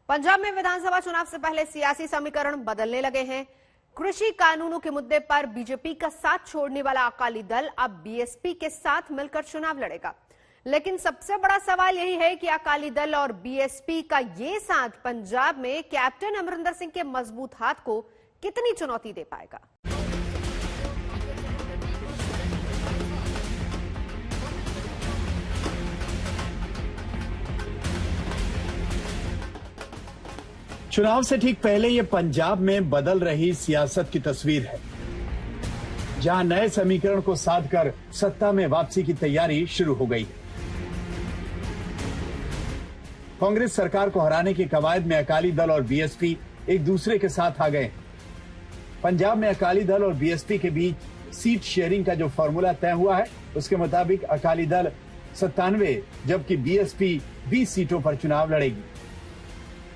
पंजाब में विधानसभा चुनाव से पहले सियासी समीकरण बदलने लगे हैं। कृषि कानूनों के मुद्दे पर बीजेपी का साथ छोड़ने वाला अकाली दल अब बीएसपी के साथ मिलकर चुनाव लड़ेगा। लेकिन सबसे बड़ा सवाल यही है कि अकाली दल और बीएसपी का ये साथ पंजाब में कैप्टन अमरिंदर सिंह के मजबूत हाथ को कितनी चुनौती दे पाएगा। चुनाव से ठीक पहले ये पंजाब में बदल रही सियासत की तस्वीर है, जहां नए समीकरण को साध कर सत्ता में वापसी की तैयारी शुरू हो गई है। कांग्रेस सरकार को हराने की कवायद में अकाली दल और बीएसपी एक दूसरे के साथ आ गए। पंजाब में अकाली दल और बीएसपी के बीच सीट शेयरिंग का जो फॉर्मूला तय हुआ है, उसके मुताबिक अकाली दल 97 जबकि बीएसपी 20 सीटों पर चुनाव लड़ेगी।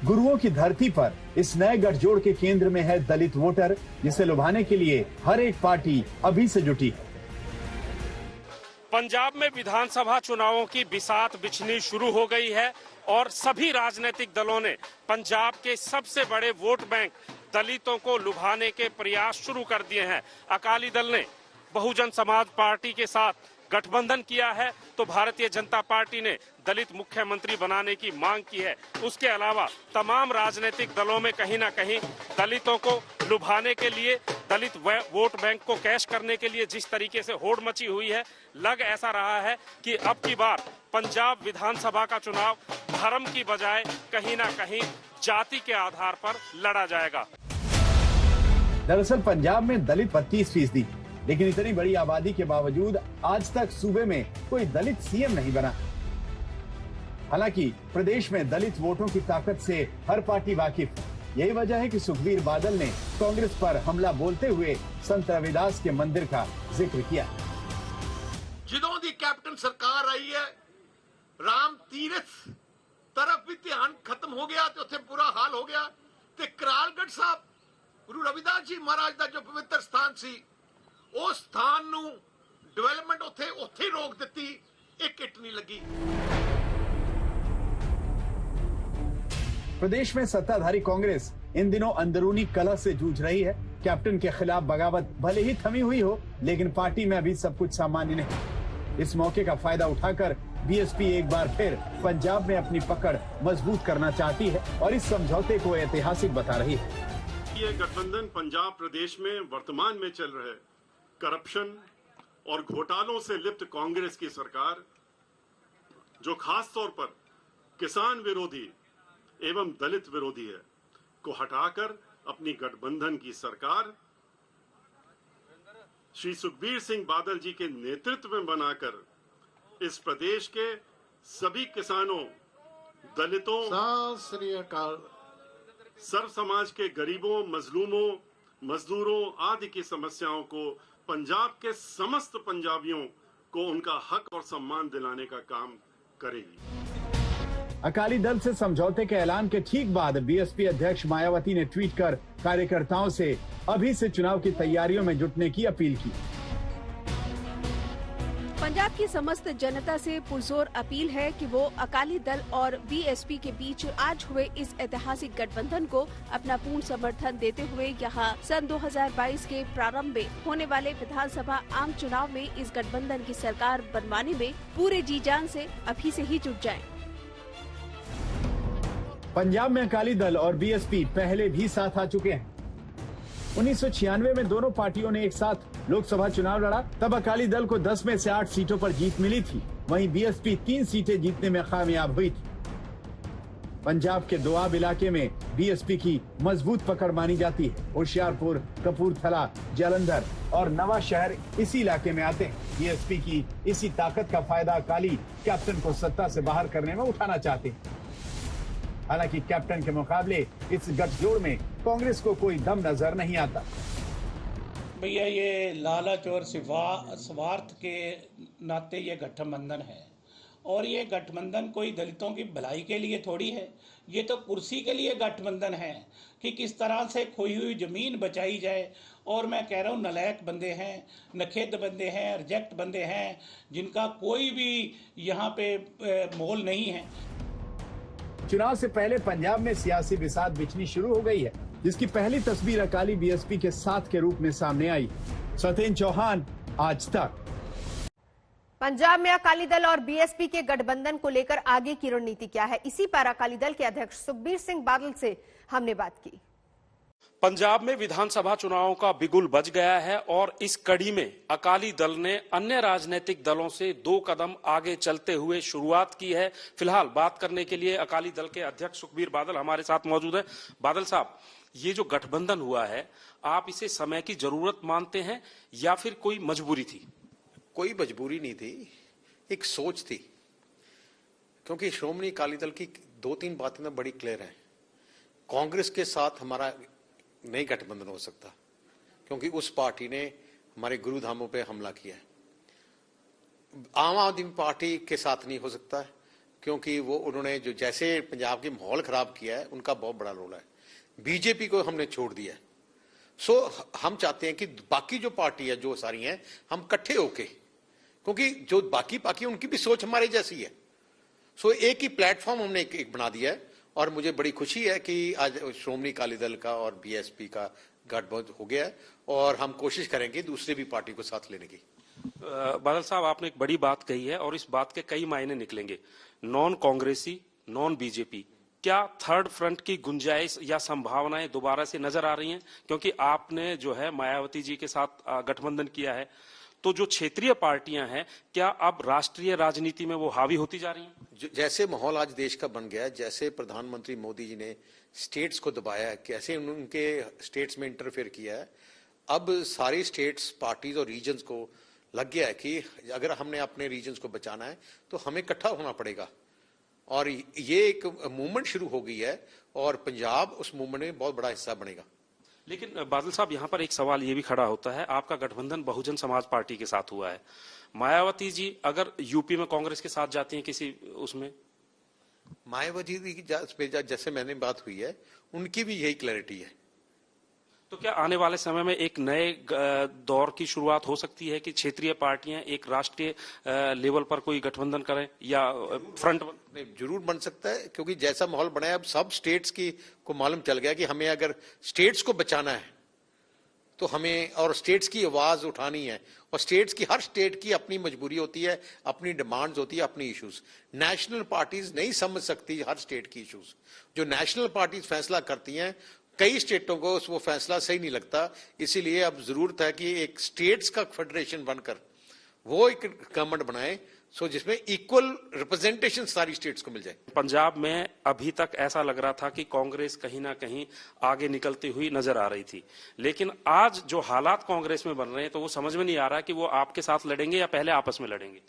गुरुओं की धरती पर इस नए गठजोड़ के केंद्र में है दलित वोटर, जिसे लुभाने के लिए हर एक पार्टी अभी से जुटी है। पंजाब में विधानसभा चुनावों की बिसात बिछनी शुरू हो गई है और सभी राजनीतिक दलों ने पंजाब के सबसे बड़े वोट बैंक दलितों को लुभाने के प्रयास शुरू कर दिए हैं। अकाली दल ने बहुजन समाज पार्टी के साथ गठबंधन किया है तो भारतीय जनता पार्टी ने दलित मुख्यमंत्री बनाने की मांग की है। उसके अलावा तमाम राजनीतिक दलों में कहीं ना कहीं दलितों को लुभाने के लिए, दलित वोट बैंक को कैश करने के लिए जिस तरीके से होड़ मची हुई है, लग ऐसा रहा है कि अब की बार पंजाब विधानसभा का चुनाव धर्म की बजाय कहीं ना कहीं जाति के आधार पर लड़ा जाएगा। दरअसल पंजाब में दलित 32%, लेकिन इतनी बड़ी आबादी के बावजूद आज तक सूबे में कोई दलित सीएम नहीं बना। हालांकि प्रदेश में दलित वोटों की ताकत से हर पार्टी वाकिफ है। यही वजह है कि सुखबीर बादल ने कांग्रेस पर हमला बोलते हुए संत रविदास के मंदिर का जिक्र किया। ਜਦੋਂ ਦੀ कैप्टन सरकार आई है, राम तीरथ तरफ भी ध्यान खत्म हो गया तो उत्थे बुरा हाल हो गया ते करालगढ़ साहब गुरु रविदास जी महाराज का जो पवित्र स्थान सी, उस स्थान नू डेवलपमेंट उत्थे रोक दिती, एक किट नहीं लगी। प्रदेश में सत्ताधारी कांग्रेस इन दिनों अंदरूनी कलह से जूझ रही है। कैप्टन के खिलाफ बगावत भले ही थमी हुई हो, लेकिन पार्टी में अभी सब कुछ सामान्य नहीं। इस मौके का फायदा उठाकर बीएसपी एक बार फिर पंजाब में अपनी पकड़ मजबूत करना चाहती है और इस समझौते को ऐतिहासिक बता रही है। ये गठबंधन पंजाब प्रदेश में वर्तमान में चल रहे करप्शन और घोटालों से लिप्त कांग्रेस की सरकार, जो खास तौर पर किसान विरोधी एवं दलित विरोधी है, को हटाकर अपनी गठबंधन की सरकार श्री सुखबीर सिंह बादल जी के नेतृत्व में बनाकर इस प्रदेश के सभी किसानों, दलितों, सर्व समाज के गरीबों, मजलूमों, मजदूरों आदि की समस्याओं को पंजाब के समस्त पंजाबियों को उनका हक और सम्मान दिलाने का काम करेगी। अकाली दल से समझौते के ऐलान के ठीक बाद बीएसपी अध्यक्ष मायावती ने ट्वीट कर कार्यकर्ताओं से अभी से चुनाव की तैयारियों में जुटने की अपील की। पंजाब की समस्त जनता से पुरजोर अपील है कि वो अकाली दल और बीएसपी के बीच आज हुए इस ऐतिहासिक गठबंधन को अपना पूर्ण समर्थन देते हुए यहां सन 2022 के प्रारंभ में होने वाले विधानसभा आम चुनाव में इस गठबंधन की सरकार बनवाने में पूरे जी जान से अभी से ही जुट जाएं। पंजाब में अकाली दल और बीएसपी पहले भी साथ आ चुके हैं। 1996 में दोनों पार्टियों ने एक साथ लोकसभा चुनाव लड़ा, तब अकाली दल को 10 में से 8 सीटों पर जीत मिली थी, वहीं बीएसपी 3 सीटें जीतने में कामयाब हुई थी। पंजाब के दोआब इलाके में बीएसपी की मजबूत पकड़ मानी जाती है। होशियारपुर, कपूरथला, जालंधर और नवा शहर इसी इलाके में आते हैं। बीएसपी की इसी ताकत का फायदा अकाली कैप्टन को सत्ता से बाहर करने में उठाना चाहते हैं। हालांकि कैप्टन के मुकाबले इस गठजोड़ में कांग्रेस को कोई दम नजर नहीं आता। भैया ये लालच और स्वार्थ के नाते ये गठबंधन है और ये गठबंधन कोई दलितों की भलाई के लिए थोड़ी है, ये तो कुर्सी के लिए गठबंधन है कि किस तरह से खोई हुई जमीन बचाई जाए। और मैं कह रहा हूँ नलायक बंदे हैं, नखेद बंदे हैं, रिजेक्ट बंदे हैं, जिनका कोई भी यहाँ पे मोल नहीं है। चुनाव से पहले पंजाब में सियासी बिसात बिछनी शुरू हो गई है, जिसकी पहली तस्वीर अकाली बीएसपी के साथ के रूप में सामने आई। सत्येंद्र चौहान, आज तक। पंजाब में अकाली दल और बीएसपी के गठबंधन को लेकर आगे की रणनीति क्या है, इसी पर अकाली दल के अध्यक्ष सुखबीर सिंह बादल से हमने बात की। पंजाब में विधानसभा चुनावों का बिगुल बज गया है और इस कड़ी में अकाली दल ने अन्य राजनीतिक दलों से 2 कदम आगे चलते हुए शुरुआत की है। फिलहाल बात करने के लिए अकाली दल के अध्यक्ष सुखबीर बादल हमारे साथ मौजूद है। बादल साहब, ये जो गठबंधन हुआ है, आप इसे समय की जरूरत मानते हैं या फिर कोई मजबूरी थी? कोई मजबूरी नहीं थी, एक सोच थी। क्योंकि श्रोमणी अकाली दल की 2-3 बातें तो बड़ी क्लियर हैं। कांग्रेस के साथ हमारा नहीं गठबंधन हो सकता, क्योंकि उस पार्टी ने हमारे गुरुधामों पे हमला किया है। आम आदमी पार्टी के साथ नहीं हो सकता है, क्योंकि वो उन्होंने जो जैसे पंजाब के माहौल खराब किया है, उनका बहुत बड़ा रोल है। बीजेपी को हमने छोड़ दिया है। सो हम चाहते हैं कि बाकी जो पार्टी है, जो सारी हैं, हम इकट्ठे होके, क्योंकि जो बाकी उनकी भी सोच हमारे जैसी है। सो एक ही प्लेटफॉर्म हमने एक बना दिया है और मुझे बड़ी खुशी है कि आज श्रोमणी अकाली दल का और बीएसपी का गठबंधन हो गया है और हम कोशिश करेंगे दूसरे भी पार्टी को साथ लेने की। बादल साहब, आपने एक बड़ी बात कही है और इस बात के कई मायने निकलेंगे। नॉन कांग्रेसी, नॉन बीजेपी, क्या थर्ड फ्रंट की गुंजाइश या संभावनाएं दोबारा से नजर आ रही हैं? क्योंकि आपने जो है मायावती जी के साथ गठबंधन किया है, तो जो क्षेत्रीय पार्टियां हैं, क्या अब राष्ट्रीय राजनीति में वो हावी होती जा रही हैं? जैसे माहौल आज देश का बन गया है, जैसे प्रधानमंत्री मोदी जी ने स्टेट्स को दबाया है, कैसे उनके स्टेट्स में इंटरफेयर किया है, अब सारी स्टेट्स, पार्टीज और रीजन्स को लग गया है कि अगर हमने अपने रीजन्स को बचाना है तो हमें इकट्ठा होना पड़ेगा। और ये एक मूवमेंट शुरू हो गई है और पंजाब उस मूवमेंट में बहुत बड़ा हिस्सा बनेगा। लेकिन बादल साहब, यहाँ पर एक सवाल ये भी खड़ा होता है, आपका गठबंधन बहुजन समाज पार्टी के साथ हुआ है। मायावती जी अगर यूपी में कांग्रेस के साथ जाती हैं किसी उसमें, मायावती जी की जैसे मैंने बात हुई है, उनकी भी यही क्लैरिटी है। तो क्या आने वाले समय में एक नए दौर की शुरुआत हो सकती है कि क्षेत्रीय पार्टियां एक राष्ट्रीय लेवल पर कोई गठबंधन करें या फ्रंट? जरूर बन सकता है, क्योंकि जैसा माहौल बना है, अब सब स्टेट्स की को मालूम चल गया कि हमें अगर स्टेट्स को बचाना है तो हमें, और स्टेट्स की आवाज उठानी है, और स्टेट्स की, हर स्टेट की अपनी मजबूरी होती है, अपनी डिमांड्स होती है, अपनी इश्यूज। नेशनल पार्टीज नहीं समझ सकती हर स्टेट की इश्यूज। जो नेशनल पार्टीज फैसला करती हैं, कई स्टेटों को वो फैसला सही नहीं लगता, इसीलिए अब जरूरत है कि एक स्टेट्स का फेडरेशन बनकर वो एक गवर्नमेंट बनाए, सो जिसमें इक्वल रिप्रेजेंटेशन सारी स्टेट्स को मिल जाए। पंजाब में अभी तक ऐसा लग रहा था कि कांग्रेस कहीं ना कहीं आगे निकलती हुई नजर आ रही थी, लेकिन आज जो हालात कांग्रेस में बन रहे हैं, तो वो समझ में नहीं आ रहा कि वो आपके साथ लड़ेंगे या पहले आपस में लड़ेंगे।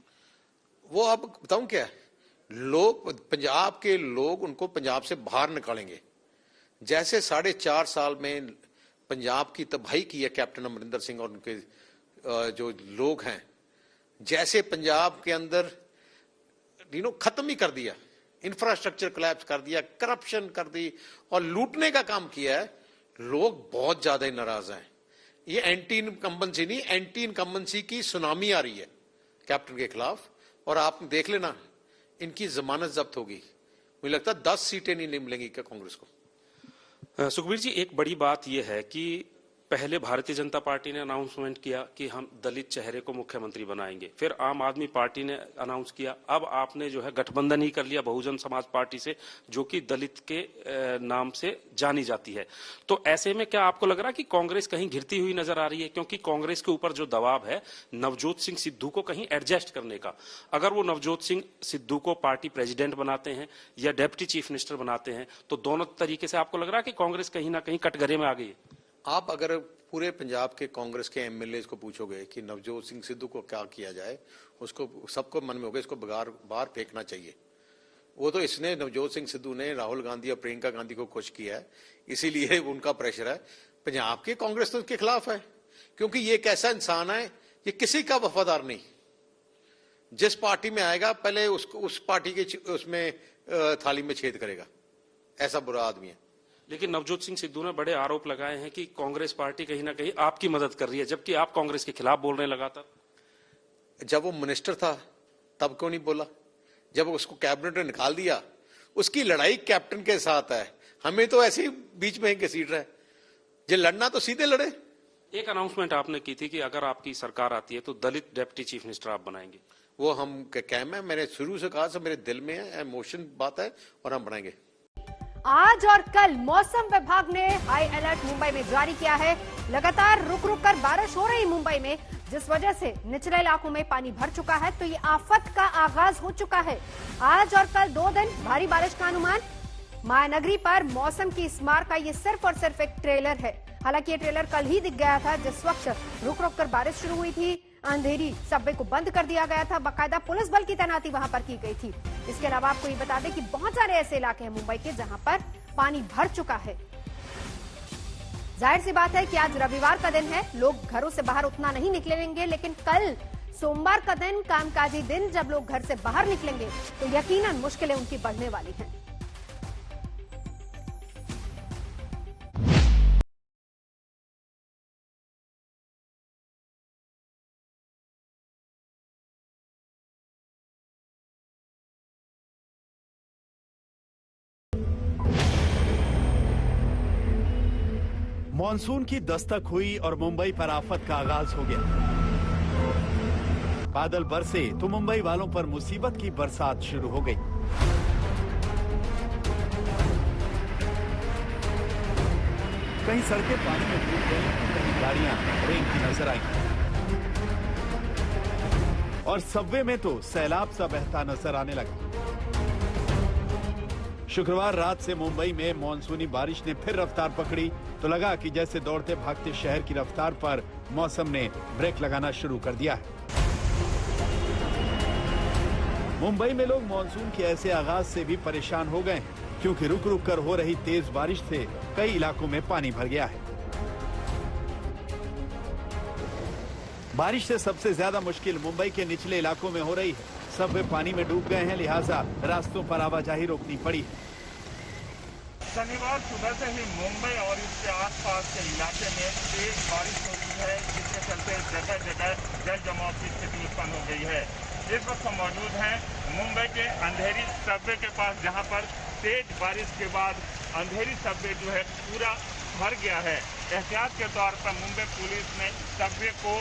वो अब बताऊं क्या है, लोग, पंजाब के लोग उनको पंजाब से बाहर निकालेंगे। जैसे 4.5 साल में पंजाब की तबाही की है कैप्टन अमरिंदर सिंह और उनके जो लोग हैं, जैसे पंजाब के अंदर खत्म ही कर दिया, इंफ्रास्ट्रक्चर कोलैप्स कर दिया, करप्शन कर दी और लूटने का काम किया है, लोग बहुत ज्यादा नाराज हैं। ये एंटी इनकम्बेंसी नहीं, एंटी इनकम्बेंसी की सुनामी आ रही है कैप्टन के खिलाफ, और आप देख लेना इनकी जमानत जब्त होगी। मुझे लगता है 10 सीटें नहीं मिलेंगी क्या कांग्रेस को। सुखबीर जी, एक बड़ी बात यह है कि पहले भारतीय जनता पार्टी ने अनाउंसमेंट किया कि हम दलित चेहरे को मुख्यमंत्री बनाएंगे, फिर आम आदमी पार्टी ने अनाउंस किया, अब आपने जो है गठबंधन ही कर लिया बहुजन समाज पार्टी से, जो कि दलित के नाम से जानी जाती है। तो ऐसे में क्या आपको लग रहा है कि कांग्रेस कहीं घिरती हुई नजर आ रही है? क्योंकि कांग्रेस के ऊपर जो दबाव है नवजोत सिंह सिद्धू को कहीं एडजस्ट करने का, अगर वो नवजोत सिंह सिद्धू को पार्टी प्रेसिडेंट बनाते हैं या डेप्टी चीफ मिनिस्टर बनाते हैं, तो दोनों तरीके से आपको लग रहा है कि कांग्रेस कहीं ना कहीं कटघरे में आ गई है? आप अगर पूरे पंजाब के कांग्रेस के एमएलए को पूछोगे कि नवजोत सिंह सिद्धू को क्या किया जाए, उसको सबको मन में होगा इसको बाहर फेंकना चाहिए। वो तो इसने, नवजोत सिंह सिद्धू ने राहुल गांधी और प्रियंका गांधी को खुश किया है, इसीलिए उनका प्रेशर है। पंजाब की कांग्रेस तो उसके खिलाफ है, क्योंकि ये एक ऐसा इंसान है, ये किसी का वफादार नहीं। जिस पार्टी में आएगा पहले उसको उस पार्टी के उसमें थाली में छेद करेगा, ऐसा बुरा आदमी है। लेकिन नवजोत सिंह सिद्धू ने बड़े आरोप लगाए हैं कि कांग्रेस पार्टी कहीं ना कहीं आपकी मदद कर रही है, जबकि आप कांग्रेस के खिलाफ बोल रहे हैं लगातार। जब वो मिनिस्टर था तब क्यों नहीं बोला? जब उसको कैबिनेट ने निकाल दिया, उसकी लड़ाई कैप्टन के साथ है, हमें तो ऐसे ही बीच में ही घसीट रहा है। जो लड़ना तो सीधे लड़े। एक अनाउंसमेंट आपने की थी कि अगर आपकी सरकार आती है तो दलित डिप्टी चीफ मिनिस्टर आप बनाएंगे। वो हम कहम है, मैंने शुरू से कहा, सब मेरे दिल में है, इमोशन बात है और हम बनाएंगे। आज और कल मौसम विभाग ने हाई अलर्ट मुंबई में जारी किया है। लगातार रुक रुक कर बारिश हो रही मुंबई में, जिस वजह से निचले इलाकों में पानी भर चुका है, तो ये आफत का आगाज हो चुका है। आज और कल 2 दिन भारी बारिश का अनुमान। महानगरी पर मौसम की इस मार का ये सिर्फ और सिर्फ एक ट्रेलर है। हालांकि ये ट्रेलर कल ही दिख गया था, जिस वक्त रुक रुक कर बारिश शुरू हुई थी। अंधेरी सबवे को बंद कर दिया गया था, बाकायदा पुलिस बल की तैनाती वहां पर की गई थी। इसके अलावा आपको ये बता दें कि बहुत सारे ऐसे इलाके हैं मुंबई के जहां पर पानी भर चुका है। जाहिर सी बात है कि आज रविवार का दिन है, लोग घरों से बाहर उतना नहीं निकलेंगे, लेकिन कल सोमवार का दिन, कामकाजी दिन, जब लोग घर से बाहर निकलेंगे तो यकीनन मुश्किलें उनकी बढ़ने वाली हैं। मॉनसून की दस्तक हुई और मुंबई पर आफत का आगाज हो गया। बादल बरसे तो मुंबई वालों पर मुसीबत की बरसात शुरू हो गई। कहीं सड़कें पानी में डूब गई, कहीं गाड़ियां रेंगती नजर आई और सबवे में तो सैलाब सा बहता नजर आने लगा। शुक्रवार रात से मुंबई में मॉनसूनी बारिश ने फिर रफ्तार पकड़ी तो लगा कि जैसे दौड़ते भागते शहर की रफ्तार पर मौसम ने ब्रेक लगाना शुरू कर दिया है। मुंबई में लोग मॉनसून के ऐसे आगाज से भी परेशान हो गए हैं, क्योंकि रुक रुक कर हो रही तेज बारिश से कई इलाकों में पानी भर गया है। बारिश से सबसे ज्यादा मुश्किल मुंबई के निचले इलाकों में हो रही है। सबवे पानी में डूब गए हैं, लिहाजा रास्तों पर आवाजाही रोकनी पड़ी है। शनिवार सुबह से ही मुंबई और इसके आसपास के इलाके में तेज बारिश हो रही है, जिसके चलते जगह जगह जल जमाव की स्थिति उत्पन्न हो गई है। इस वक्त हम मौजूद हैं मुंबई के अंधेरी सबवे के पास, जहां पर तेज बारिश के बाद अंधेरी सबवे जो है पूरा भर गया है। एहतियात के तौर पर मुंबई पुलिस ने सबवे को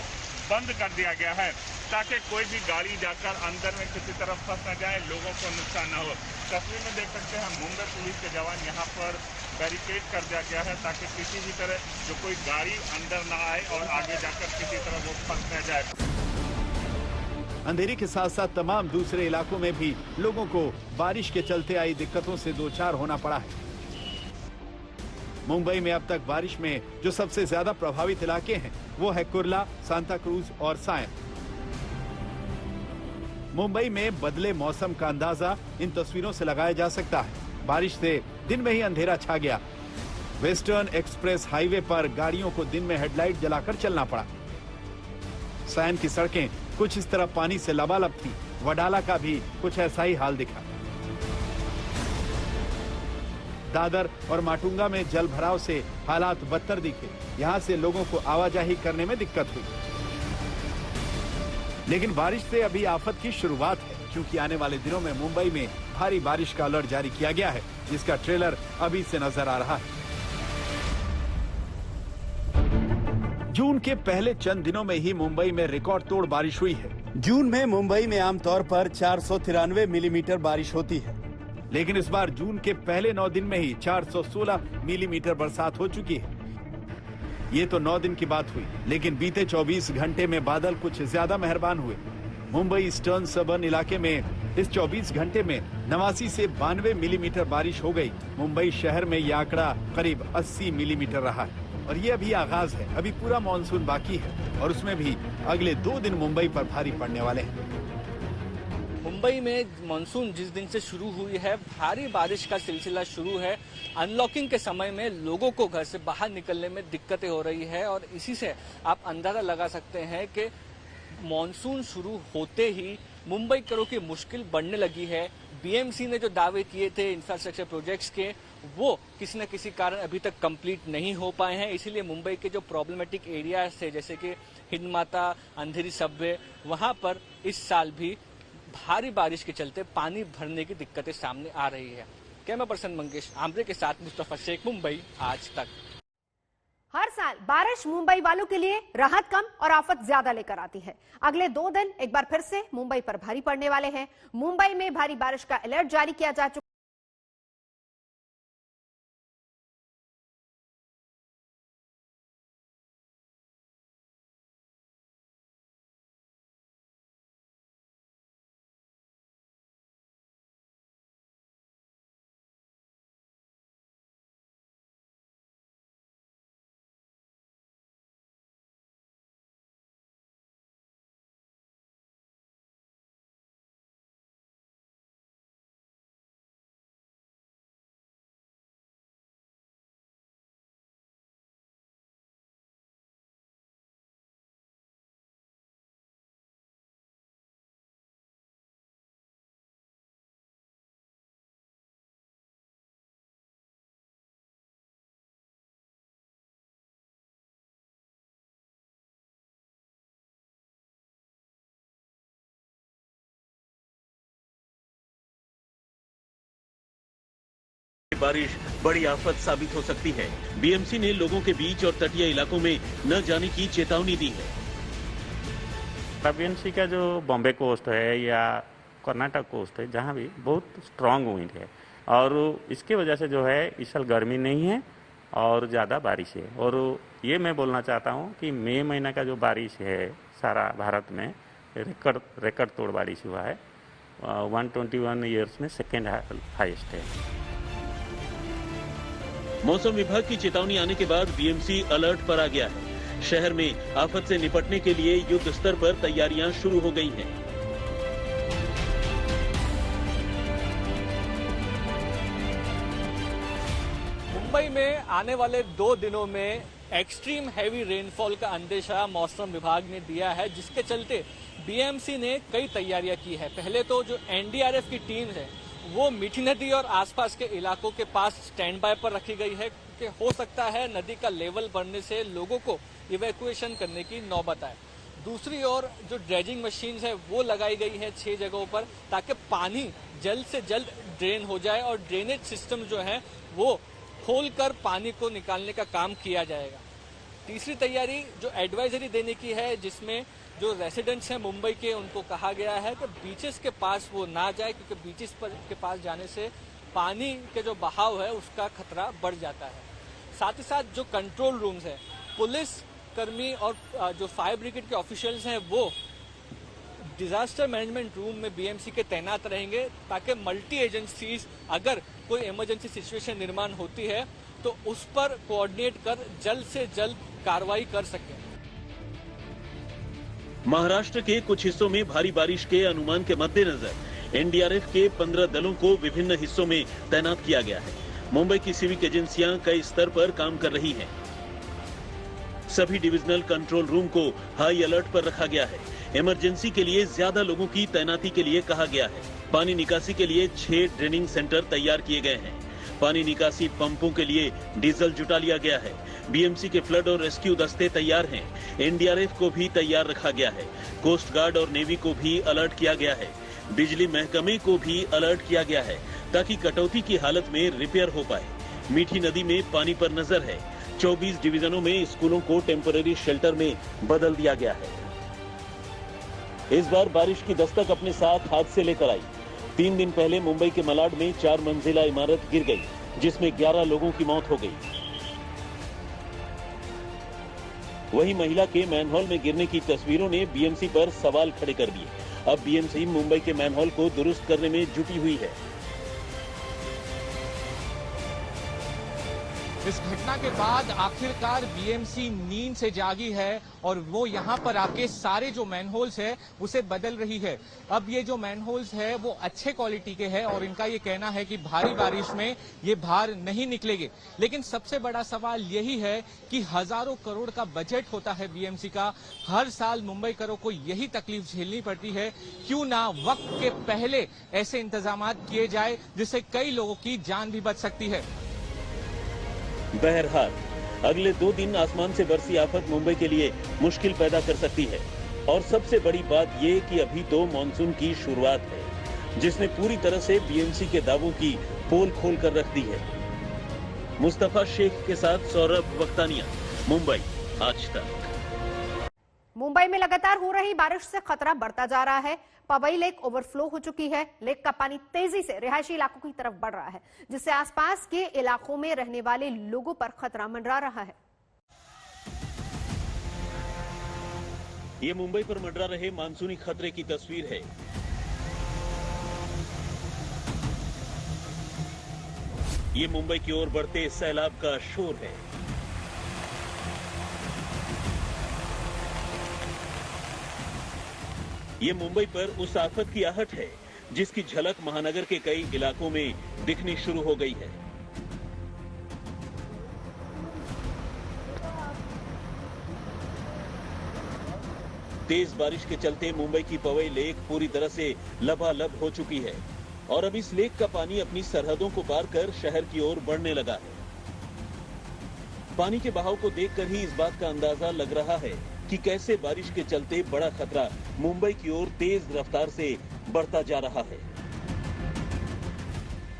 बंद कर दिया गया है, ताकि कोई भी गाड़ी जाकर अंदर में किसी तरफ फंस न जाए, लोगों को नुकसान न हो। तस्वीर में देख सकते हैं मुंबई पुलिस के जवान यहाँ पर बैरिकेड कर दिया गया है, ताकि किसी भी तरह जो कोई गाड़ी अंदर न आए और आगे जाकर किसी तरह वो फंस न जाए। अंधेरी के साथ साथ तमाम दूसरे इलाकों में भी लोगों को बारिश के चलते आई दिक्कतों से दो चार होना पड़ा है। मुंबई में अब तक बारिश में जो सबसे ज्यादा प्रभावित इलाके हैं वो है कुर्ला, सांता क्रूज और सायन। मुंबई में बदले मौसम का अंदाजा इन तस्वीरों से लगाया जा सकता है। बारिश से दिन में ही अंधेरा छा गया। वेस्टर्न एक्सप्रेस हाईवे पर गाड़ियों को दिन में हेडलाइट जलाकर चलना पड़ा। सायन की सड़कें कुछ इस तरह पानी से लबालब थी। वडाला का भी कुछ ऐसा ही हाल दिखा। दादर और माटुंगा में जल भराव से हालात बदतर दिखे। यहां से लोगों को आवाजाही करने में दिक्कत हुई। लेकिन बारिश से अभी आफत की शुरुआत है, क्योंकि आने वाले दिनों में मुंबई में भारी बारिश का अलर्ट जारी किया गया है, जिसका ट्रेलर अभी से नजर आ रहा है। जून के पहले चंद दिनों में ही मुंबई में रिकॉर्ड तोड़ बारिश हुई है। जून में मुंबई में आमतौर पर 493 मिलीमीटर बारिश होती है, लेकिन इस बार जून के पहले 9 दिन में ही 416 मिलीमीटर बरसात हो चुकी है। ये तो 9 दिन की बात हुई, लेकिन बीते 24 घंटे में बादल कुछ ज्यादा मेहरबान हुए। मुंबई ईस्टर्न सबर्न इलाके में इस 24 घंटे में 89 से 92 मिलीमीटर बारिश हो गई। मुंबई शहर में यह आंकड़ा करीब 80 मिलीमीटर रहा है। और ये अभी आगाज है, अभी पूरा मानसून बाकी है और उसमें भी अगले 2 दिन मुंबई पर भारी पड़ने वाले हैं। मुंबई में मानसून जिस दिन से शुरू हुई है, भारी बारिश का सिलसिला शुरू है। अनलॉकिंग के समय में लोगों को घर से बाहर निकलने में दिक्कतें हो रही है और इसी से आप अंदाजा लगा सकते हैं कि मानसून शुरू होते ही मुंबई करों की मुश्किल बढ़ने लगी है। बीएमसी ने जो दावे किए थे इंफ्रास्ट्रक्चर प्रोजेक्ट्स के, वो किसी न किसी कारण अभी तक कंप्लीट नहीं हो पाए हैं। इसीलिए मुंबई के जो प्रॉब्लमेटिक एरियाज थे, जैसे कि हिंदमाता, अंधेरी सबवे, वहां पर इस साल भी भारी बारिश के चलते पानी भरने की दिक्कतें सामने आ रही है। कैमरा पर्सन मंगेश आमरे के साथ मुस्तफा शेख, मुंबई आज तक। हर साल बारिश मुंबई वालों के लिए राहत कम और आफत ज्यादा लेकर आती है। अगले 2 दिन एक बार फिर से मुंबई पर भारी पड़ने वाले हैं। मुंबई में भारी बारिश का अलर्ट जारी किया जा चुका बारिश बड़ी आफत साबित हो सकती है। बीएमसी ने लोगों के बीच और तटीय इलाकों में न जाने की चेतावनी दी है। बीएमसी का जो बॉम्बे कोस्ट है या कर्नाटक कोस्ट है, जहाँ भी बहुत स्ट्रांग विंड है और इसके वजह से जो है इस साल गर्मी नहीं है और ज़्यादा बारिश है। और ये मैं बोलना चाहता हूँ कि मई महीना का जो बारिश है सारा भारत में रिकॉर्ड तोड़ बारिश हुआ है। 121 ईयर्स में सेकेंड हाईएस्ट है। मौसम विभाग की चेतावनी आने के बाद बीएमसी अलर्ट पर आ गया है। शहर में आफत से निपटने के लिए युद्ध स्तर पर तैयारियां शुरू हो गई हैं। मुंबई में आने वाले 2 दिनों में एक्सट्रीम हैवी रेनफॉल का अंदेशा मौसम विभाग ने दिया है, जिसके चलते बीएमसी ने कई तैयारियां की है। पहले तो जो एनडीआरएफ की टीम है वो मीठी नदी और आसपास के इलाकों के पास स्टैंड बाय पर रखी गई है कि हो सकता है नदी का लेवल बढ़ने से लोगों को इवैक्यूएशन करने की नौबत आए। दूसरी ओर जो ड्रेजिंग मशीन है वो लगाई गई है 6 जगहों पर, ताकि पानी जल्द से जल्द ड्रेन हो जाए और ड्रेनेज सिस्टम जो है वो खोलकर पानी को निकालने का काम किया जाएगा। तीसरी तैयारी जो एडवाइजरी देने की है, जिसमें जो रेसिडेंट्स हैं मुंबई के उनको कहा गया है कि बीचेस के पास वो ना जाए, क्योंकि बीचेस के पास जाने से पानी के जो बहाव है उसका खतरा बढ़ जाता है। साथ ही साथ जो कंट्रोल रूम्स है, पुलिस कर्मी और जो फायर ब्रिगेड के ऑफिशियल्स हैं वो डिजास्टर मैनेजमेंट रूम में बीएमसी के तैनात रहेंगे, ताकि मल्टी एजेंसीज अगर कोई इमरजेंसी सिचुएशन निर्माण होती है तो उस पर कोऑर्डिनेट कर जल्द से जल्द कार्रवाई कर सकें। महाराष्ट्र के कुछ हिस्सों में भारी बारिश के अनुमान के मद्देनजर एनडीआरएफ के 15 दलों को विभिन्न हिस्सों में तैनात किया गया है। मुंबई की सिविक एजेंसियां कई स्तर पर काम कर रही हैं। सभी डिविजनल कंट्रोल रूम को हाई अलर्ट पर रखा गया है। इमरजेंसी के लिए ज्यादा लोगों की तैनाती के लिए कहा गया है। पानी निकासी के लिए 6 ड्रेनिंग सेंटर तैयार किए गए हैं। पानी निकासी पंपों के लिए डीजल जुटा लिया गया है। बीएमसी के फ्लड और रेस्क्यू दस्ते तैयार हैं। एनडीआरएफ को भी तैयार रखा गया है। कोस्ट गार्ड और नेवी को भी अलर्ट किया गया है। बिजली महकमे को भी अलर्ट किया गया है, ताकि कटौती की हालत में रिपेयर हो पाए। मीठी नदी में पानी पर नजर है। 24 डिवीजनों में स्कूलों को टेम्पररी शेल्टर में बदल दिया गया है। इस बार बारिश की दस्तक अपने साथ हादसे लेकर आई। 3 दिन पहले मुंबई के मलाड में 4 मंजिला इमारत गिर गई, जिसमें 11 लोगों की मौत हो गई। वहीं महिला के मैनहोल में गिरने की तस्वीरों ने बीएमसी पर सवाल खड़े कर दिए। अब बीएमसी मुंबई के मैनहोल को दुरुस्त करने में जुटी हुई है। इस घटना के बाद आखिरकार बीएमसी नींद से जागी है और वो यहाँ पर आके सारे जो मैनहोल्स है उसे बदल रही है। अब ये जो मैनहोल्स है वो अच्छे क्वालिटी के हैं और इनका ये कहना है कि भारी बारिश में ये बाहर नहीं निकलेंगे। लेकिन सबसे बड़ा सवाल यही है कि हजारों करोड़ का बजट होता है बीएमसी का। हर साल मुंबई करों को यही तकलीफ झेलनी पड़ती है। क्यों ना वक्त के पहले ऐसे इंतजाम किए जाए जिससे कई लोगों की जान भी बच सकती है। बहरहाल अगले 2 दिन आसमान से बरसी आफत मुंबई के लिए मुश्किल पैदा कर सकती है। और सबसे बड़ी बात ये कि अभी तो मॉनसून की शुरुआत है, जिसने पूरी तरह से बीएमसी के दावों की पोल खोल कर रख दी है। मुस्तफा शेख के साथ सौरभ वक्तानिया, मुंबई, आज तक। मुंबई में लगातार हो रही बारिश से खतरा बढ़ता जा रहा है। पवई लेक ओवरफ्लो हो चुकी है। लेक का पानी तेजी से रिहायशी इलाकों की तरफ बढ़ रहा है, जिससे आसपास के इलाकों में रहने वाले लोगों पर खतरा मंडरा रहा है। ये मुंबई पर मंडरा रहे मानसूनी खतरे की तस्वीर है। ये मुंबई की ओर बढ़ते सैलाब का शोर है। ये मुंबई पर उस आफत की आहट है जिसकी झलक महानगर के कई इलाकों में दिखनी शुरू हो गई है। तेज बारिश के चलते मुंबई की पवई लेक पूरी तरह से लबालब हो चुकी है और अब इस लेक का पानी अपनी सरहदों को पार कर शहर की ओर बढ़ने लगा है। पानी के बहाव को देखकर ही इस बात का अंदाजा लग रहा है कि कैसे बारिश के चलते बड़ा खतरा मुंबई की ओर तेज रफ्तार से बढ़ता जा रहा है।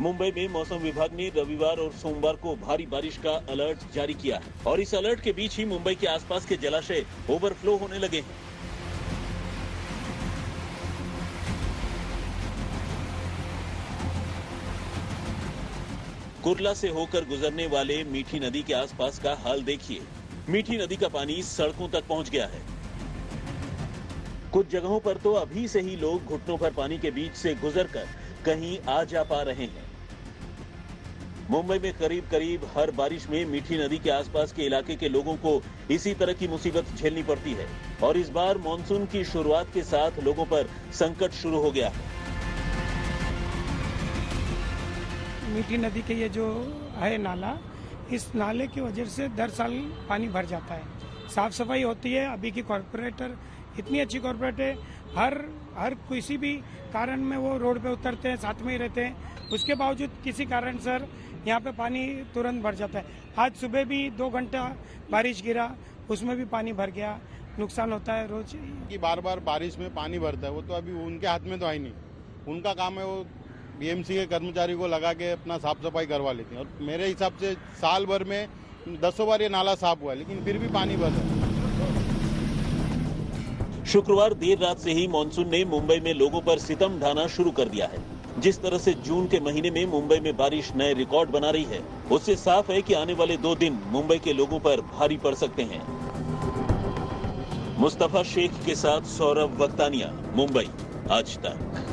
मुंबई में मौसम विभाग ने रविवार और सोमवार को भारी बारिश का अलर्ट जारी किया है और इस अलर्ट के बीच ही मुंबई के आसपास के जलाशय ओवरफ्लो होने लगे हैं। कुर्ला से होकर गुजरने वाले मीठी नदी के आसपास का हाल देखिए। मीठी नदी का पानी सड़कों तक पहुंच गया है। कुछ जगहों पर तो अभी से ही लोग घुटनों पर पानी के बीच से गुजरकर कहीं आ जा पा रहे हैं। मुंबई में करीब करीब हर बारिश में मीठी नदी के आसपास के इलाके के लोगों को इसी तरह की मुसीबत झेलनी पड़ती है और इस बार मॉनसून की शुरुआत के साथ लोगों पर संकट शुरू हो गया है। मीठी नदी के ये जो है नाला, इस नाले की वजह से दर साल पानी भर जाता है। साफ सफाई होती है। अभी की कॉर्पोरेटर इतनी अच्छी कॉर्पोरेट है, हर किसी भी कारण में वो रोड पे उतरते हैं, साथ में ही रहते हैं। उसके बावजूद किसी कारण सर यहाँ पे पानी तुरंत भर जाता है। आज सुबह भी 2 घंटा बारिश गिरा, उसमें भी पानी भर गया। नुकसान होता है रोज कि बार बार बारिश में पानी भरता है। वो तो अभी उनके हाथ में तो है नहीं। उनका काम है वो बीएमसी के कर्मचारी को लगा के अपना साफ सफाई करवा लेते हैं और मेरे हिसाब से साल भर में 10 बार ये नाला साफ हुआ है, लेकिन फिर भी पानी भर रहा है। शुक्रवार देर रात से ही मॉनसून ने मुंबई में लोगों पर सितम ढाना शुरू कर दिया है। जिस तरह से जून के महीने में मुंबई में बारिश नए रिकॉर्ड बना रही है, उससे साफ है कि आने वाले 2 दिन मुंबई के लोगों पर भारी पड़ सकते हैं। मुस्तफा शेख के साथ सौरभ वक्तानिया, मुंबई, आज तक।